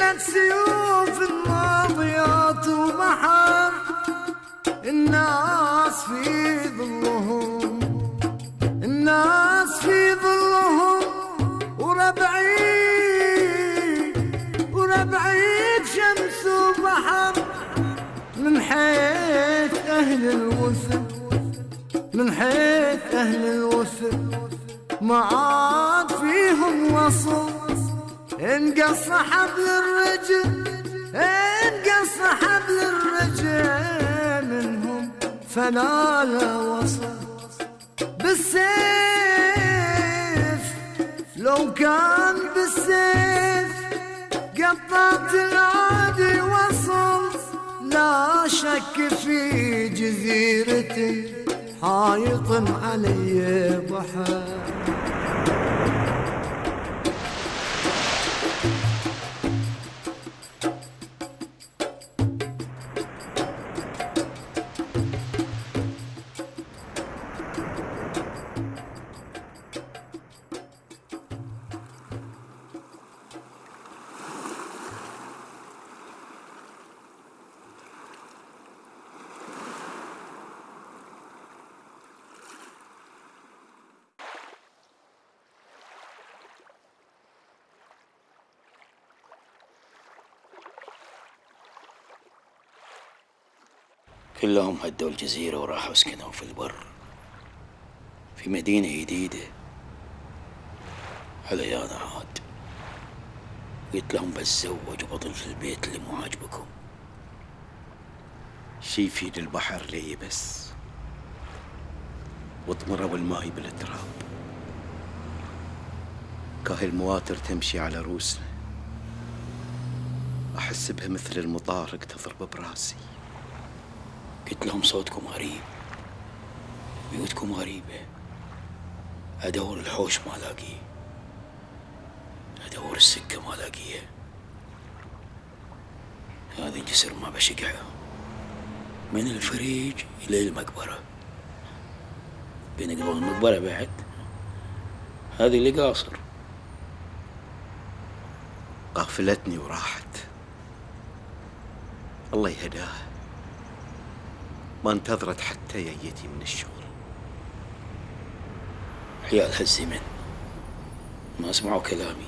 شلت سيوف الماضيات وبحر الناس في ظلهم، الناس في ظلهم، وربعيد شمس وبحر. من حيث أهل الوثن، من حيث أهل الوثن ما عاد فيهم وصل. انقص حبل الرجل، انقص حبل الرجل منهم فلا لا وصل. بالسيف لو كان بالسيف قطعت العادي وصل. لا شك في جزيرتي حايط علي بحر. كلهم هدوا الجزيرة وراحوا سكنوا في البر في مدينة جديدة. علي أنا عاد قلت لهم بتزوج وبطل في البيت اللي مو عاجبكم. شي يفيد البحر لي بس واطمروا الماي بالتراب. كاهي المواتر تمشي على روسنا، أحس بها مثل المطارق تضرب براسي. قلت لهم صوتكم غريب، بيوتكم غريبة، أدور الحوش ما ألاقيه، أدور السكة ما ألاقيها. هذه الجسر ما بشقها من الفريج إلى المقبرة. بنقبل المقبرة بعد، هذه اللي قاصر. غفلتني وراحت، الله يهداها. ما انتظرت حتى يجيتي من الشغل. عيال هالزمن ما سمعوا كلامي،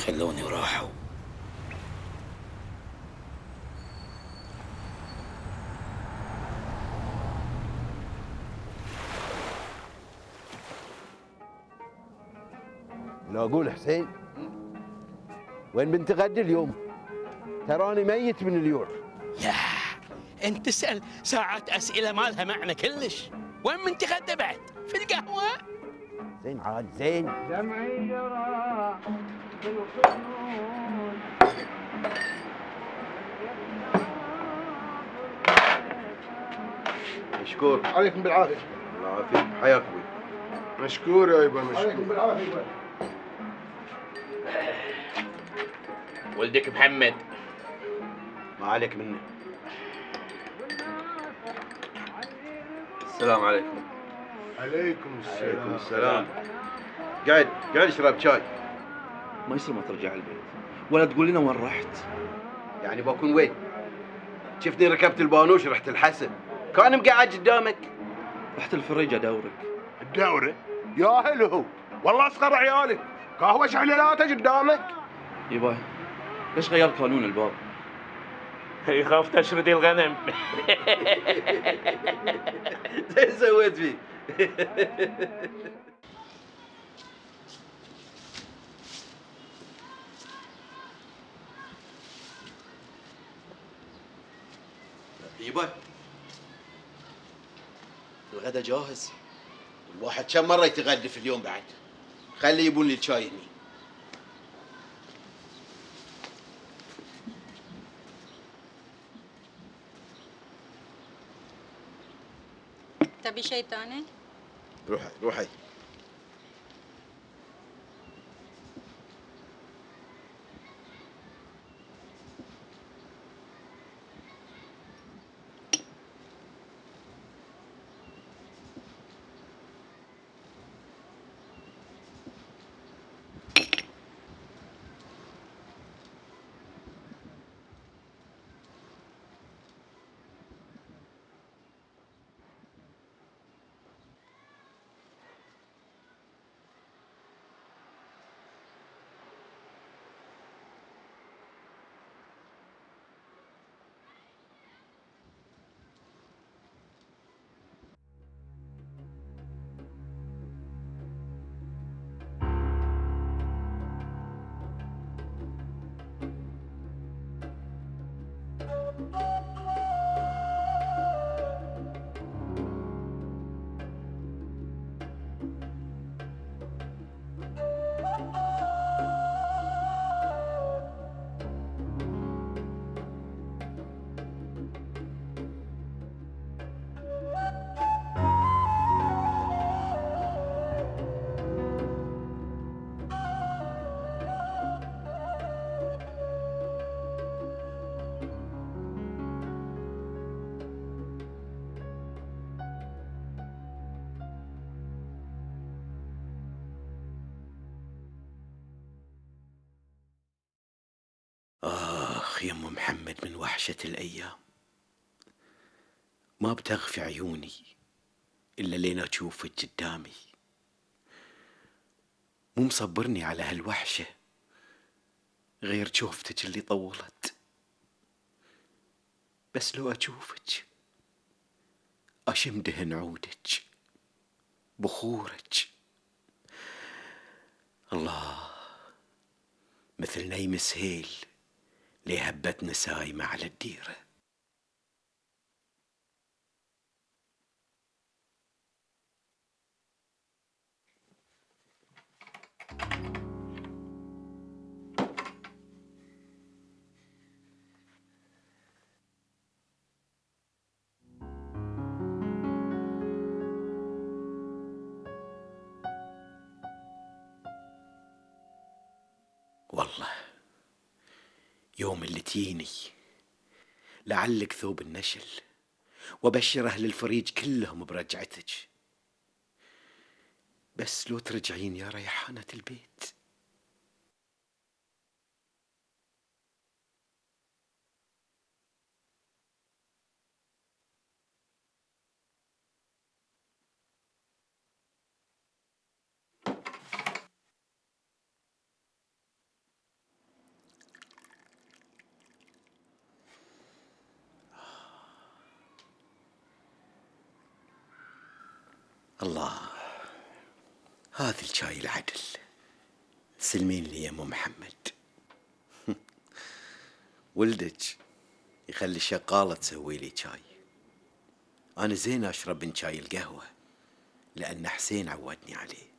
خلوني وراحوا. لو اقول حسين وين بنت غد اليوم؟ تراني ميت من اليوم. يا انت تسأل ساعات أسئلة ما لها معنى كلش. وين من تغدى بعد؟ في القهوة؟ زين عاد زين. دمعي جرى بالخدود مشكور. عليكم بالعافية. الله يعافيك. حياك ابوي. مشكور يا يبا مشكور. عليكم بالعافية. ولدك محمد ما عليك منه. السلام عليكم. عليكم السلام. عليكم السلام. قاعد اشرب شاي. ما يصير ما ترجع البيت ولا تقول لنا وين رحت. يعني بكون وين؟ شفتني ركبت البانوش رحت الحسن، كان مقعد قدامك. رحت الفريج ادورك. الدورة يا هلو، والله اصغر عيالك قهوة شعللاته قدامك. يبا ليش غير قانون الباب؟ يخاف تشردي الغنم. زين سويت فيه. يبا الغدا جاهز. الواحد كم مرة يتغدى في اليوم بعد؟ خلي يبون لي الشاي هني. تبي شيء ثاني؟ روحي. يا ام محمد من وحشة الايام، ما بتغفي عيوني الا لين اشوفك قدامي. مو مصبرني على هالوحشة غير شوفتك اللي طولت، بس لو اشوفك اشم دهن عودك بخورك. الله، مثل نيم سهيل ليه هبتنا سايمة على الديرة. والله يوم اللي تجيني لعلك ثوب النشل وبشر أهل الفريج كلهم برجعتك، بس لو ترجعين يا ريحانة البيت. الله، هذا الشاي العدل، سلمين لي يا ام محمد. ولدك يخلي الشقالة تسوي لي شاي، انا زين اشرب من شاي القهوة لان حسين عودني عليه.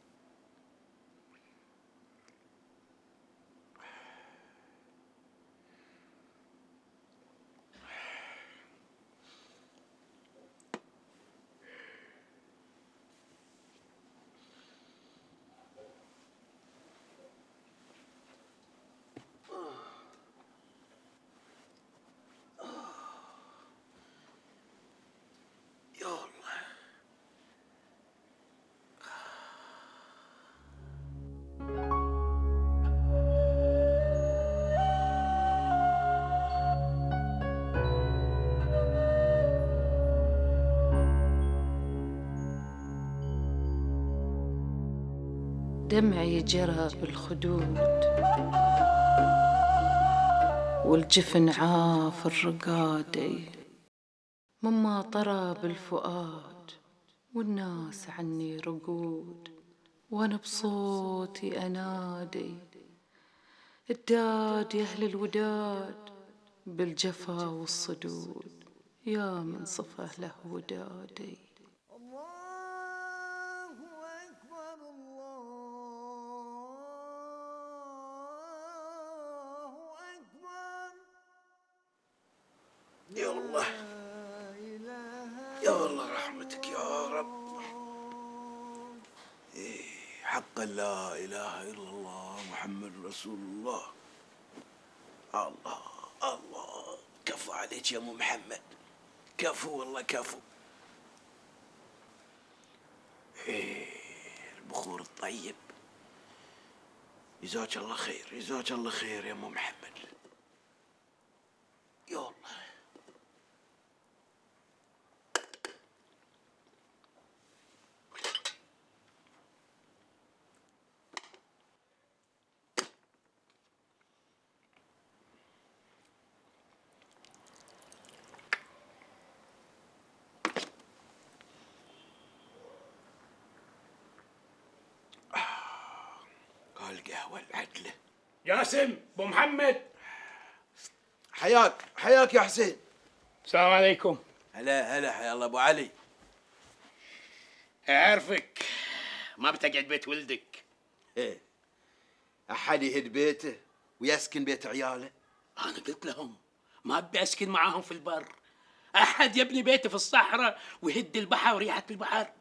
دمعي جرى بالخدود والجفن عاف الرقادي، مما طرى بالفؤاد والناس عني رقود، وانا بصوتي انادي الداد يا اهل الوداد بالجفا والصدود، يا من صفه له ودادي. يا الله يا الله رحمتك يا رب. حقا لا إله إلا الله محمد رسول الله. الله الله، كفو عليك يا أم محمد، كفو والله كفو. البخور الطيب، جزاك الله خير، جزاك الله خير يا أم محمد. يا الله القهوة العدلة. جاسم، ابو محمد، حياك حياك يا حسين. السلام عليكم. هلا هلا، حيا الله ابو علي. اعرفك ما بتقعد بيت ولدك. ايه، احد يهد بيته ويسكن بيت عياله؟ انا قلت لهم ما ابي اسكن معاهم في البر، احد يبني بيته في الصحراء ويهد البحر وريحة البحر.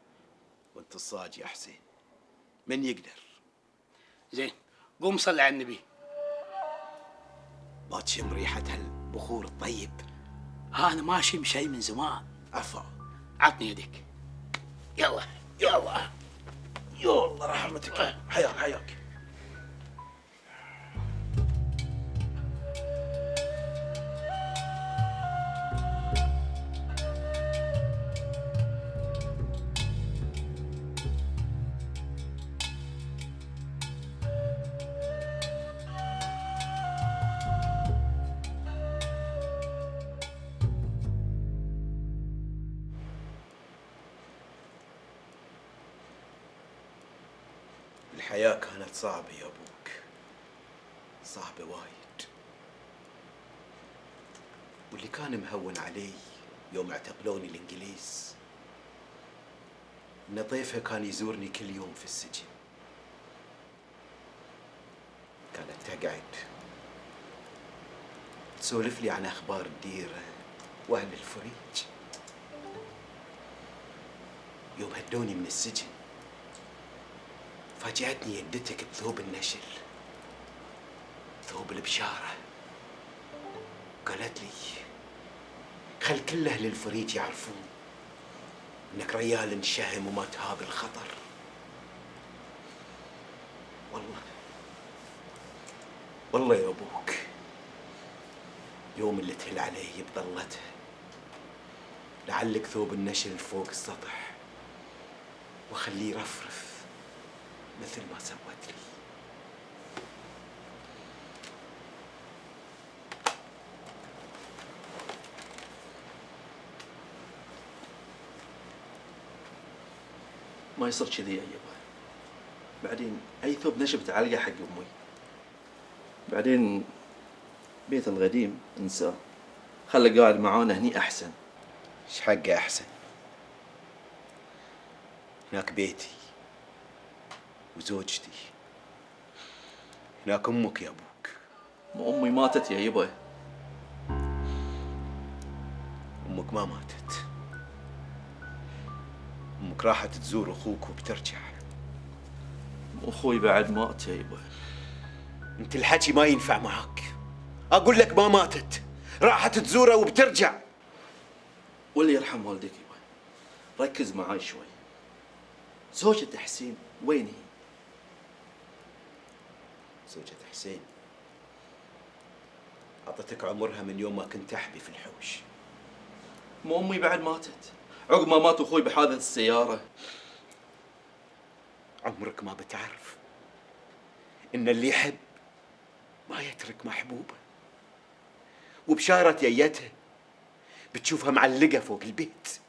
وانت الصاج يا حسين، من يقدر؟ زين، قوم صلي على النبي. ما تشم ريحة هالبخور الطيب؟ انا ما اشم شيء من زمان. عفا، عطني يدك. يلا يلا يا الله رحمتك. حياك حياك. الحياة كانت صعبة يا أبوك، صعبة وايد. واللي كان مهون علي يوم اعتقلوني الإنجليز إن ضيفها كان يزورني كل يوم في السجن. كانت تقعد تسولف لي عن أخبار الديرة وأهل الفريج. يوم هدوني من السجن فاجأتني يدتك بثوب النشل، ثوب البشارة. قالت لي خل كل أهل الفريج يعرفون إنك ريال شهم وما تهاب الخطر. والله يا أبوك يوم اللي تهل عليه بضلتها لعلك ثوب النشل فوق السطح وخليه يرفرف مثل ما سوت لي. ما يصير كذي يا يبا. بعدين اي ثوب نشب تعلقه حق امي. بعدين بيت القديم انساه، خله قاعد معانا هني احسن. ايش حقه احسن؟ هناك بيتي وزوجتي، هناك امك يا ابوك. امي ماتت يا يبا. امك ما ماتت، امك راحت تزور اخوك وبترجع. اخوي بعد مات يا يبا. انت الحكي ما ينفع معك. اقول لك ما ماتت، راحت تزوره وبترجع. واللي يرحم والديك يبا، ركز معاي شوي. زوجة حسين وين هي؟ زوجة حسين عطتك عمرها من يوم ما كنت احبي في الحوش. مو امي بعد ماتت عقب ما مات اخوي بحادث السيارة. عمرك ما بتعرف ان اللي يحب ما يترك محبوبه. وبشارة ييتها بتشوفها معلقة فوق البيت.